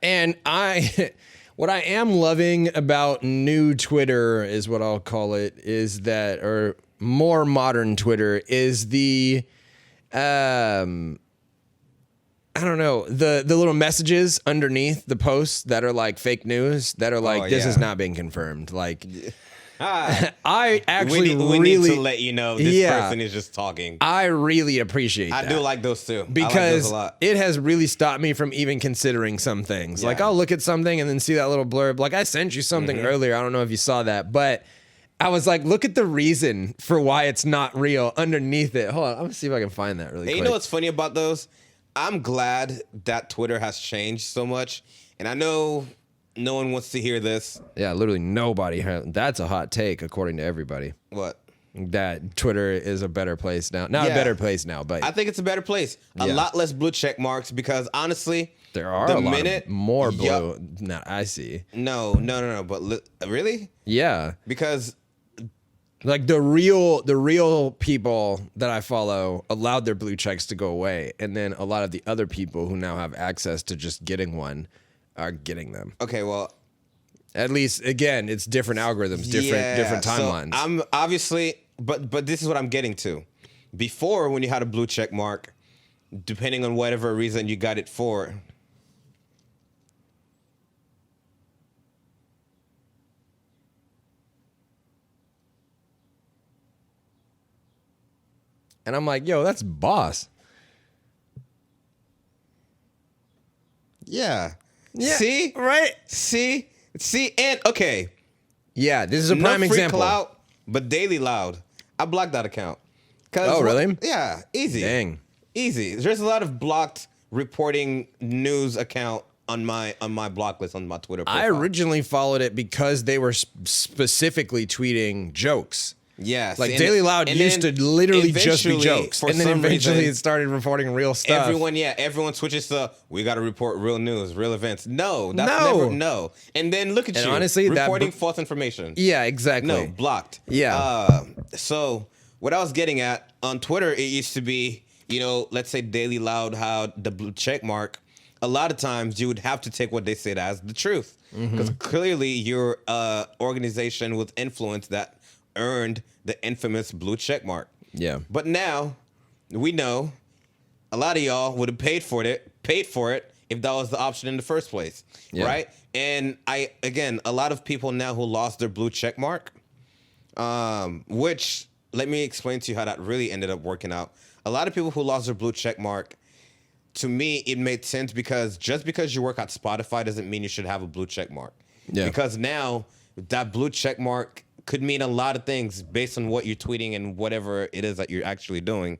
and what I am loving about new Twitter is what I'll call it, is that, or more modern Twitter, is the, I don't know, the little messages underneath the posts that are like fake news that are like, this is not being confirmed. Like, I actually we really need to let you know this person is just talking. I really appreciate that. I do like those too. Because I like those a lot. It has really stopped me from even considering some things. Yeah. Like, I'll look at something and then see that little blurb. Like, I sent you something earlier. I don't know if you saw that, but I was like, look at the reason for why it's not real underneath it. Hold on, I'm gonna see if I can find that really quick. You know what's funny about those? I'm glad that Twitter has changed so much, and I know no one wants to hear this. Yeah, literally nobody. That's a hot take, according to everybody. What? That Twitter is a better place now. Not a better place now, but I think it's a better place. A lot less blue check marks because honestly, there are a lot more blue. No, I see. No. But really? Yeah, because like the real people that I follow allowed their blue checks to go away, and then a lot of the other people who now have access to just getting one are getting them. Okay, well, at least again, it's different algorithms, different timelines. So I'm obviously, but this is what I'm getting to. Before, when you had a blue check mark, depending on whatever reason you got it for, and I'm like, yo, that's boss. Yeah. See? Right? See, and okay. Yeah, this is a prime example. Clout, but Daily Loud. I blocked that account. Oh, really? Yeah, easy. Dang. Easy. There's a lot of blocked reporting news account on my block list on my Twitter profile. I originally followed it because they were specifically tweeting jokes. Yes. Like Daily Loud used to literally just be jokes. And then eventually it started reporting real stuff. Everyone switches to, we got to report real news, real events. No, that's never, no. And then look at you, honestly, reporting false information. Yeah, exactly. No, blocked. Yeah. So what I was getting at, on Twitter, it used to be, let's say Daily Loud had the blue check mark. A lot of times you would have to take what they said as the truth. Because clearly you're an organization with influence that earned the infamous blue check mark. Yeah. But now we know a lot of y'all would have paid for it if that was the option in the first place. Yeah. Right? And a lot of people now who lost their blue check mark, which let me explain to you how that really ended up working out. A lot of people who lost their blue check mark, to me, it made sense because just because you work at Spotify doesn't mean you should have a blue check mark. Yeah. Because now that blue check mark could mean a lot of things based on what you're tweeting and whatever it is that you're actually doing.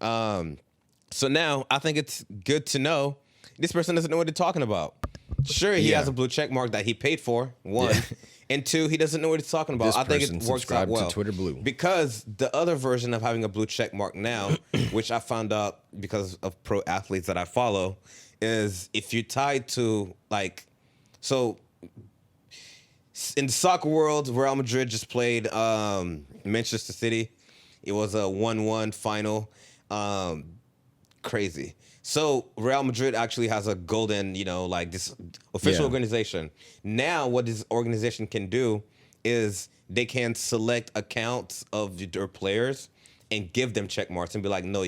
So now I think it's good to know this person doesn't know what they're talking about. Sure, he has a blue check mark that he paid for, one. And two, he doesn't know what he's talking about. I think it works out well. To Twitter Blue. Because the other version of having a blue check mark now, which I found out because of pro athletes that I follow, is if you're tied to in the soccer world, Real Madrid just played Manchester City. It was a 1-1 final. Crazy. So Real Madrid actually has a golden, this official organization. Now what this organization can do is they can select accounts of their players and give them check marks and be like, no,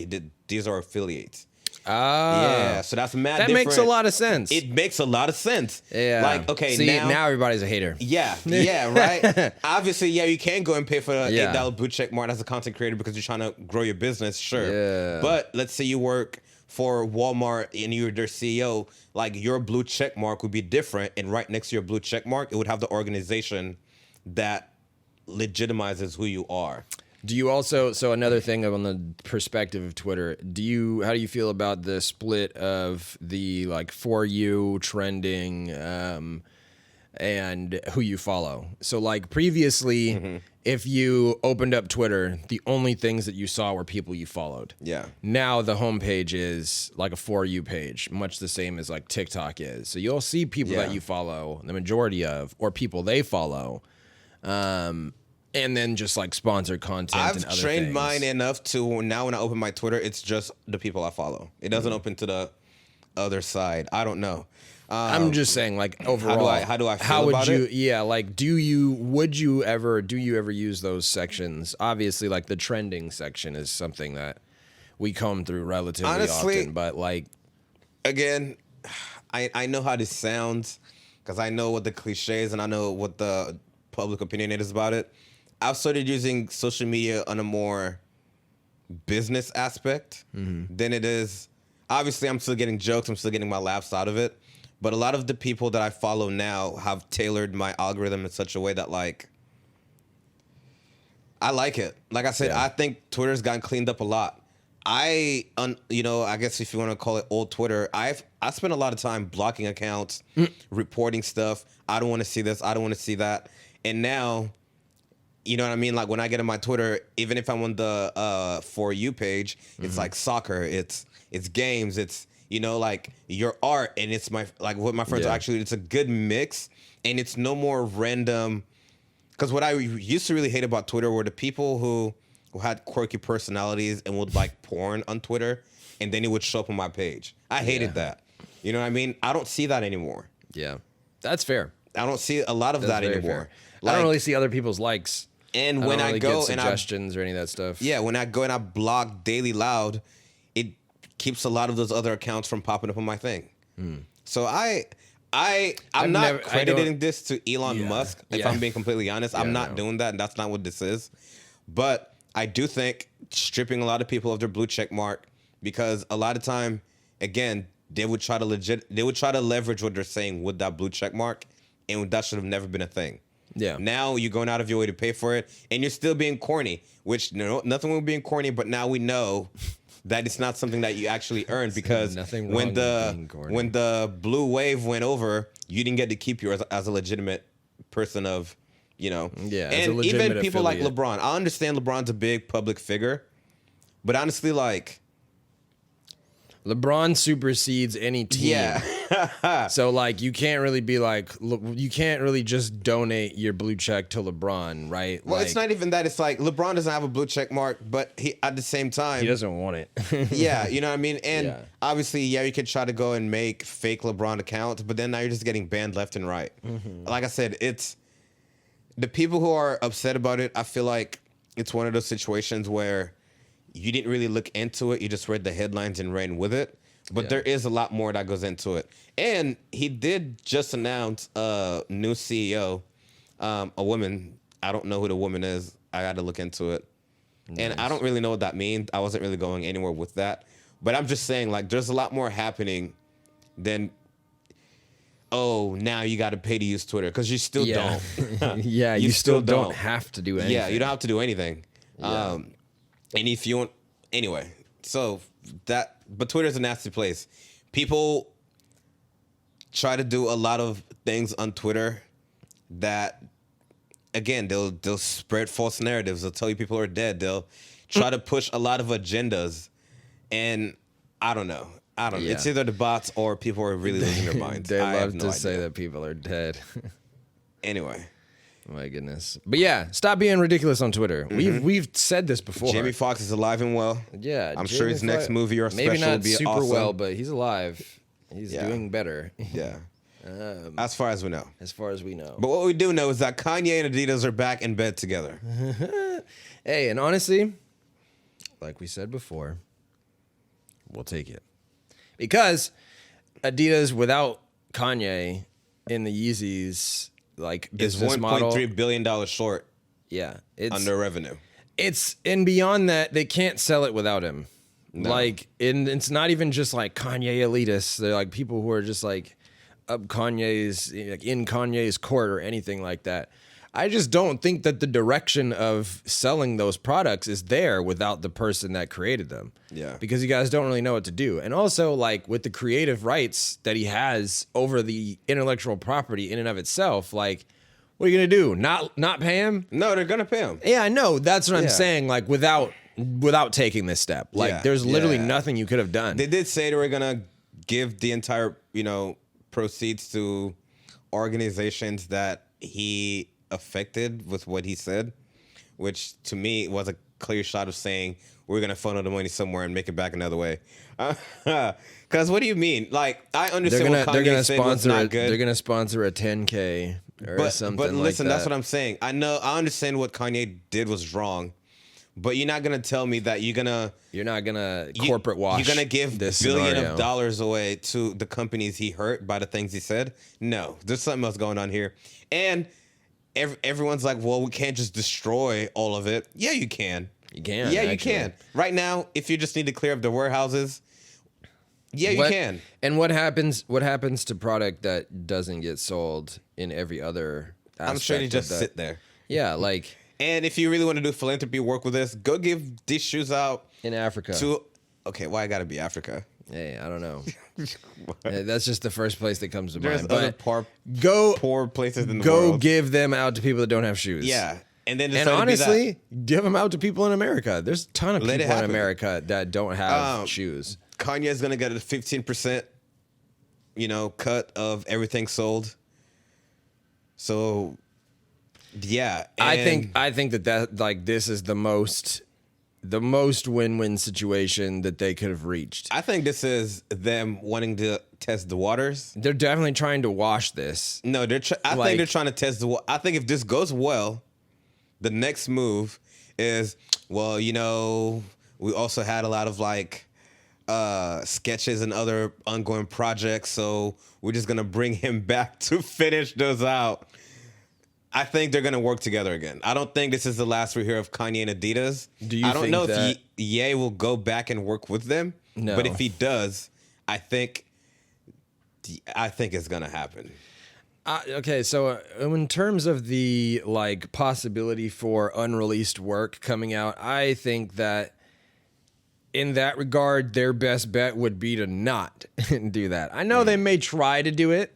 these are affiliates. Yeah, so that's mad different. That makes a lot of sense. It makes a lot of sense. Yeah. Like, okay, see, now everybody's a hater. Yeah, right? Obviously, you can go and pay for the $8 blue check mark as a content creator because you're trying to grow your business, sure. Yeah. But let's say you work for Walmart and you're their CEO, like your blue check mark would be different, and right next to your blue check mark, it would have the organization that legitimizes who you are. Do you also, so another thing on the perspective of Twitter, how do you feel about the split of the for you trending and who you follow? So previously, if you opened up Twitter, the only things that you saw were people you followed. Yeah. Now the homepage is like a For You page, much the same as TikTok is. So you'll see people that you follow, the majority of, or people they follow. And then just sponsored content. I've and other trained things. mine enough to now when I open my Twitter, it's just the people I follow. It doesn't open to the other side. I don't know. I'm just saying, like, overall, how do I feel how would about you? it? Yeah, like, do you ever use those sections? Obviously, like the trending section is something that we comb through relatively Honestly, often, but like, again, I know how this sounds because I know what the cliches and I know what the public opinion is about it. I've started using social media on a more business aspect than it is. Obviously, I'm still getting jokes. I'm still getting my laughs out of it. But a lot of the people that I follow now have tailored my algorithm in such a way that, like, I like it. Like I said, I think Twitter's gotten cleaned up a lot. I guess if you want to call it old Twitter, I spent a lot of time blocking accounts, reporting stuff. I don't want to see this. I don't want to see that. And now, you know what I mean? Like when I get on my Twitter, even if I'm on the For You page, it's like soccer, it's games, it's, you know, like your art, and it's like what my friends are actually, it's a good mix, and it's no more random. Because what I used to really hate about Twitter were the people who had quirky personalities and would like porn on Twitter, and then it would show up on my page. I hated that. You know what I mean? I don't see that anymore. Yeah, that's fair. I don't see a lot of that anymore. Like, I don't really see other people's likes. And I when don't I really go get and suggestions or any of that stuff. Yeah, when I go and I block Daily Loud, it keeps a lot of those other accounts from popping up on my thing. So I'm not crediting this to Elon Musk. If I'm being completely honest, I'm not doing that, and that's not what this is. But I do think stripping a lot of people of their blue check mark, because a lot of time, again, they would try to leverage what they're saying with that blue check mark, and that should have never been a thing. Yeah. Now you're going out of your way to pay for it, and you're still being corny, which nothing wrong with being corny, but now we know that it's not something that you actually earned, because when the blue wave went over, you didn't get to keep yours as a legitimate person of, you know. Yeah. And even people like LeBron. I understand LeBron's a big public figure, but honestly, like, LeBron supersedes any team. Yeah. So, like, you can't really be like, you can't really just donate your blue check to LeBron, right? Well, like, it's not even that. It's like LeBron doesn't have a blue check mark, but he, at the same time, he doesn't want it. Yeah, you know what I mean? And obviously, you could try to go and make fake LeBron accounts, but then now you're just getting banned left and right. Like I said, it's the people who are upset about it. I feel like it's one of those situations where you didn't really look into it. You just read the headlines and ran with it. But there is a lot more that goes into it. And he did just announce a new CEO, a woman. I don't know who the woman is. I got to look into it. Nice. And I don't really know what that means. I wasn't really going anywhere with that. But I'm just saying, like, there's a lot more happening than, oh, now you got to pay to use Twitter. Because you still don't. You still don't have to do anything. Yeah, you don't have to do anything. And if you want, anyway, so that, but Twitter's a nasty place. People try to do a lot of things on Twitter that, again, they'll spread false narratives. They'll tell you people are dead. They'll try to push a lot of agendas. And I don't know. It's either the bots or people are really losing their minds. They love to say that people are dead. Anyway. My goodness. But yeah, stop being ridiculous on Twitter. We've said this before. Jamie Foxx is alive and well. Yeah. I'm sure his next movie or special will be super awesome. well, but he's alive. He's doing better. Yeah. As far as we know. As far as we know. But what we do know is that Kanye and Adidas are back in bed together. Hey, and honestly, like we said before, we'll take it. Because Adidas without Kanye in the Yeezys, like, business model, $1.3 billion short. Yeah, on their revenue. And beyond that, they can't sell it without him. No. Like, and it's not even just like Kanye elitists. They're like people who are just like up Kanye's, like in Kanye's court or anything like that. I just don't think that the direction of selling those products is there without the person that created them. Yeah. Because you guys don't really know what to do. And also, like, with the creative rights that he has over the intellectual property in and of itself, like, what are you going to do? Not pay him? No, they're going to pay him. Yeah, I know. That's what I'm saying. Like, without taking this step. Like, there's literally nothing you could have done. They did say they were going to give the entire, proceeds to organizations that he affected with what he said, which to me was clear shot of saying we're gonna funnel the money somewhere and make it back another way. Because what do you mean? Like, I understand what Kanye said was not good. They're gonna sponsor a 10K or something. But listen, like that. that's what I'm saying. I understand what Kanye did was wrong, but you're not gonna tell me that you're not gonna corporate wash. You're gonna give billions of dollars away to the companies he hurt by the things he said. No, there's something else going on here, and everyone's like, well, we can't just destroy all of it. Yeah, you can. You can. Yeah, you can. Right now, if you just need to clear up the warehouses, yeah, you can. And what happens to product that doesn't get sold in every other aspect? I'm sure they just sit there. Yeah, like. And if you really want to do philanthropy work with this, go give these shoes out in Africa. Okay, why I gotta be Africa? Hey, I don't know. That's just the first place that comes to mind. There's other poor places in the world. Go give them out to people that don't have shoes. Yeah. And honestly, give them out to people in America. There's a ton of people in America that don't have shoes. Kanye's gonna get a 15%, cut of everything sold. So, yeah. I think that like this is the most win-win situation that they could have reached. I think this is them wanting to test the waters. They're definitely trying to wash this. No, I think they're trying to test the. I think if this goes well, the next move is, well, we also had a lot of like sketches and other ongoing projects, so we're just gonna bring him back to finish those out. I think they're gonna work together again. I don't think this is the last we hear of Kanye and Adidas. I don't know if Ye will go back and work with them. No. But if he does, I think it's gonna happen. Okay, so in terms of the like possibility for unreleased work coming out, I think that in that regard, their best bet would be to not do that. I know they may try to do it,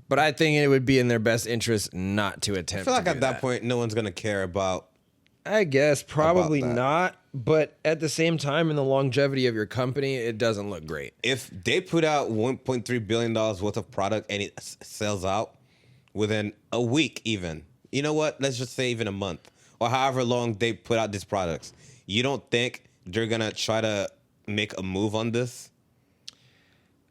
but I think it would be in their best interest not to attempt. I feel like at that point, no one's gonna care about. I guess probably not, but at the same time, in the longevity of your company, it doesn't look great. If they put out $1.3 billion worth of product and it sells out within a week, even, you know what? Let's just say even a month or however long they put out these products. You don't think they're gonna try to make a move on this?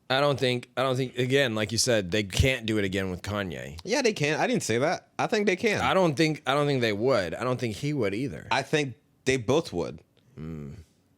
I don't think again, like you said, they can't do it again with Kanye. Yeah, they can. I didn't say that. I think they can. I don't think they would. I don't think he would either. I think they both would.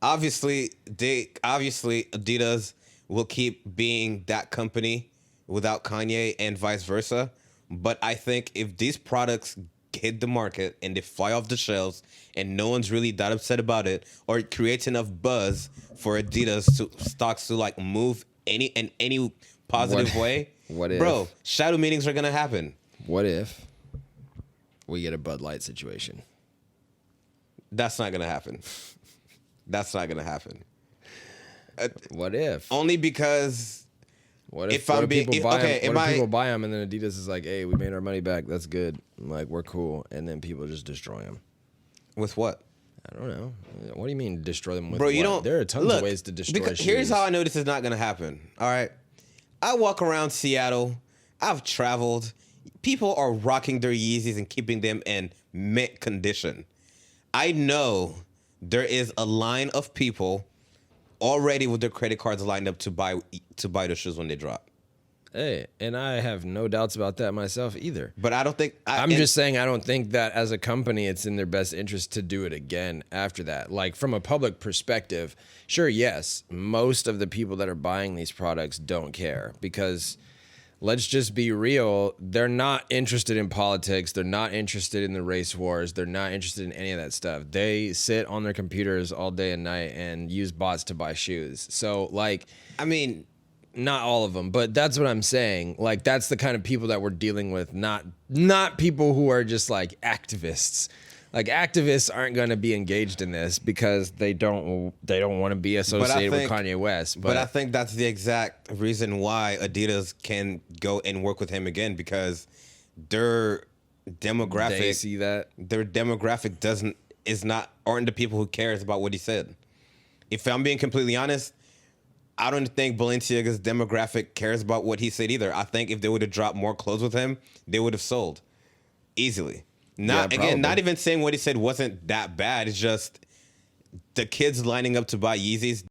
Obviously, Adidas will keep being that company without Kanye and vice versa. But I think if these products hit the market and they fly off the shelves and no one's really that upset about it, or it creates enough buzz for Adidas stocks to like move any positive way. What if, bro? Shadow meetings are gonna happen. What if we get a Bud Light situation? That's not gonna happen. That's not gonna happen. What if? Only because. What if people buy them and then Adidas is like, hey, we made our money back. That's good. I'm like, we're cool. And then people just destroy them. With what? I don't know. What do you mean destroy them with Bro, you what? don't. There are tons of ways to destroy shoes. Here's how I know this is not going to happen. All right. I walk around Seattle. I've traveled. People are rocking their Yeezys and keeping them in mint condition. I know there is a line of people already with their credit cards lined up to buy the shoes when they drop. Hey, and I have no doubts about that myself either. But I don't think... I'm just saying I don't think that as a company it's in their best interest to do it again after that. Like from a public perspective, sure, yes, most of the people that are buying these products don't care because... Let's just be real. They're not interested in politics. They're not interested in the race wars. They're not interested in any of that stuff. They sit on their computers all day and night and use bots to buy shoes. So, like, I mean, not all of them, but that's what I'm saying. Like, that's the kind of people that we're dealing with, not people who are just like activists. Like activists aren't going to be engaged in this because they don't want to be associated with Kanye West. But I think that's the exact reason why Adidas can go and work with him again because their demographic. They see that their demographic aren't the people who cares about what he said. If I'm being completely honest, I don't think Balenciaga's demographic cares about what he said either. I think if they would have dropped more clothes with him, they would have sold easily. Not even saying what he said wasn't that bad. It's just the kids lining up to buy Yeezys